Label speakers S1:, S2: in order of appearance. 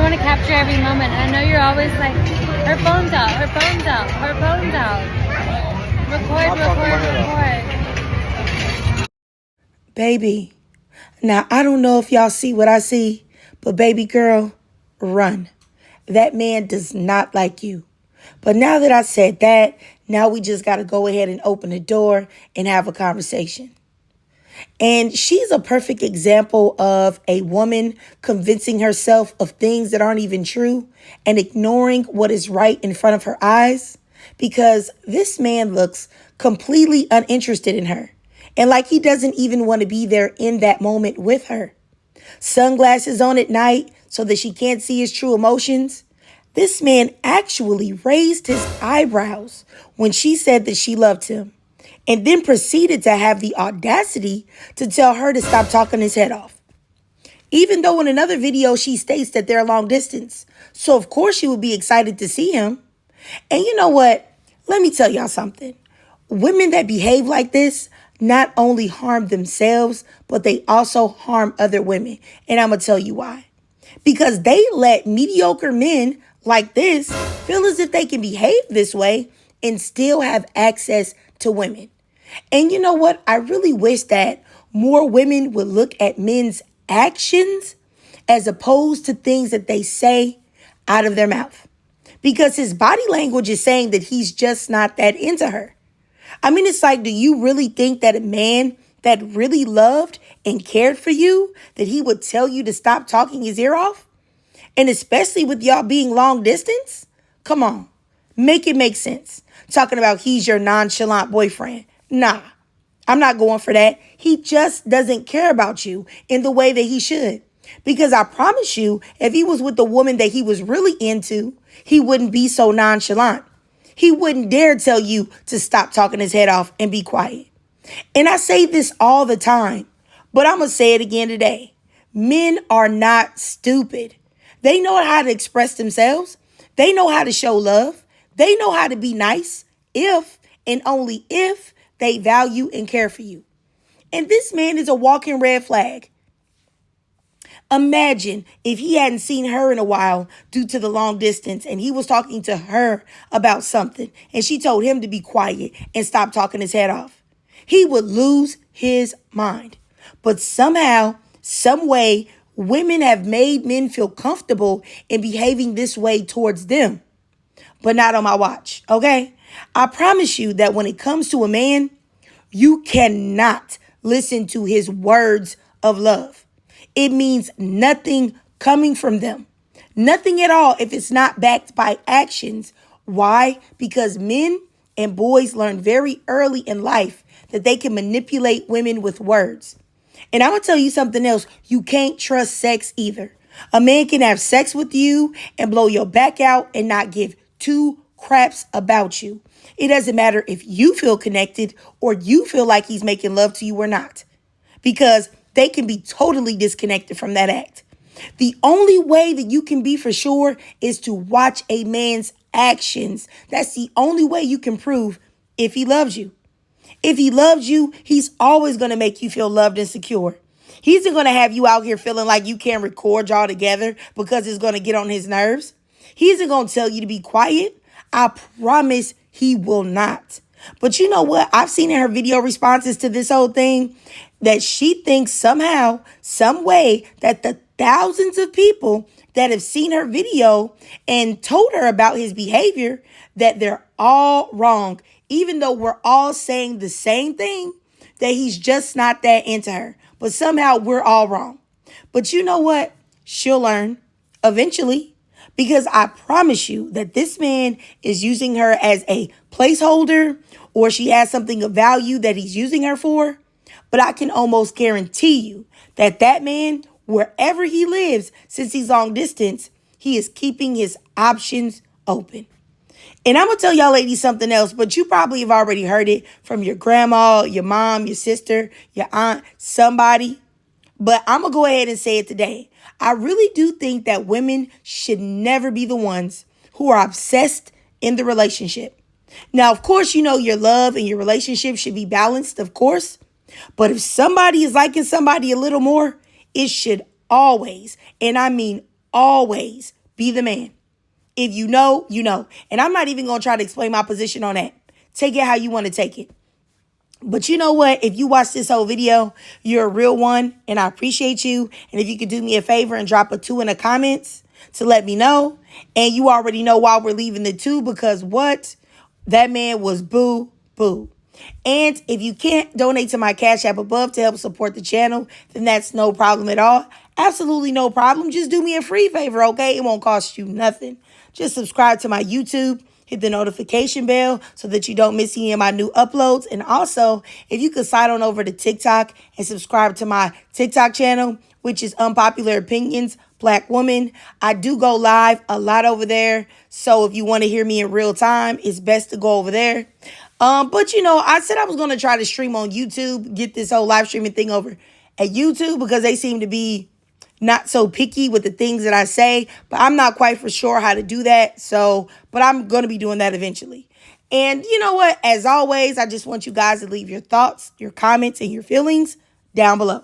S1: want to capture every moment. I know you're always like, her phone's out, her phone's out, her phone's out. Record.
S2: Baby, now I don't know if y'all see what I see, but baby girl, run. That man does not like you. But now that I said that, now we just got to go ahead and open the door and have a conversation. And she's a perfect example of a woman convincing herself of things that aren't even true and ignoring what is right in front of her eyes because this man looks completely uninterested in her and like he doesn't even want to be there in that moment with her. Sunglasses on at night so that she can't see his true emotions. This man actually raised his eyebrows when she said that she loved him and then proceeded to have the audacity to tell her to stop talking his head off. Even though in another video she states that they're long distance, so of course she would be excited to see him. And you know what? Let me tell y'all something. Women that behave like this not only harm themselves, but they also harm other women. And I'm going to tell you why. Because they let mediocre men like this feel as if they can behave this way and still have access to women. And you know what? I really wish that more women would look at men's actions as opposed to things that they say out of their mouth. Because his body language is saying that he's just not that into her. I mean, it's like, do you really think that a man that really loved and cared for you, that he would tell you to stop talking his ear off? And especially with y'all being long distance? Come on, make it make sense. Talking about he's your nonchalant boyfriend. Nah, I'm not going for that. He just doesn't care about you in the way that he should. Because I promise you, if he was with the woman that he was really into, he wouldn't be so nonchalant. He wouldn't dare tell you to stop talking his head off and be quiet. And I say this all the time, but I'm going to say it again today. Men are not stupid. They know how to express themselves. They know how to show love. They know how to be nice if and only if they value and care for you. And this man is a walking red flag. Imagine if he hadn't seen her in a while due to the long distance and he was talking to her about something and she told him to be quiet and stop talking his head off. He would lose his mind. But somehow, some way, women have made men feel comfortable in behaving this way towards them. But not on my watch, okay? I promise you that when it comes to a man, you cannot listen to his words of love. It means nothing coming from them. Nothing at all if it's not backed by actions. Why? Because men and boys learn very early in life that they can manipulate women with words. And I'm going to tell you something else. You can't trust sex either. A man can have sex with you and blow your back out and not give two craps about you. It doesn't matter if you feel connected or you feel like he's making love to you or not, because they can be totally disconnected from that act. The only way that you can be for sure is to watch a man's actions. That's the only way you can prove if he loves you. If he loves you, he's always going to make you feel loved and secure. He isn't going to have you out here feeling like you can't record y'all together because it's going to get on his nerves. He isn't going to tell you to be quiet. I promise he will not. But you know what? I've seen in her video responses to this whole thing that she thinks somehow, some way that the thousands of people that have seen her video and told her about his behavior, that they're all wrong, even though we're all saying the same thing, that he's just not that into her. But somehow we're all wrong. But you know what? She'll learn eventually, because I promise you that this man is using her as a placeholder, or she has something of value that he's using her for. But I can almost guarantee you that that man, wherever he lives, since he's long distance, he is keeping his options open. And I'm going to tell y'all ladies something else, but you probably have already heard it from your grandma, your mom, your sister, your aunt, somebody. But I'm going to go ahead and say it today. I really do think that women should never be the ones who are obsessed in the relationship. Now, of course, you know your love and your relationship should be balanced, of course. But if somebody is liking somebody a little more, it should always, and I mean always, Be the man. If you know, you know. And I'm not even going to try to explain my position on that. Take it how you want to take it. But you know what? If you watch this whole video, you're a real one, and I appreciate you. And if you could do me a favor and drop a 2 in the comments to let me know. And you already know why we're leaving the 2, because what? That man was boo, boo. And if you can't donate to my Cash App above to help support the channel, then that's no problem at all. Absolutely no problem. Just do me a free favor, okay? It won't cost you nothing. Just subscribe to my YouTube. Hit the notification bell so that you don't miss any of my new uploads. And also, if you could slide on over to TikTok and subscribe to my TikTok channel, which is Unpopular Opinions, Black Woman. I do go live a lot over there. So if you want to hear me in real time, it's best to go over there. But, you know, I said I was going to try to stream on YouTube, get this whole live streaming thing over at YouTube because they seem to be not so picky with the things that I say, but I'm not quite for sure how to do that. So, but I'm going to be doing that eventually. And you know what? As always, I just want you guys to leave your thoughts, your comments, and your feelings down below.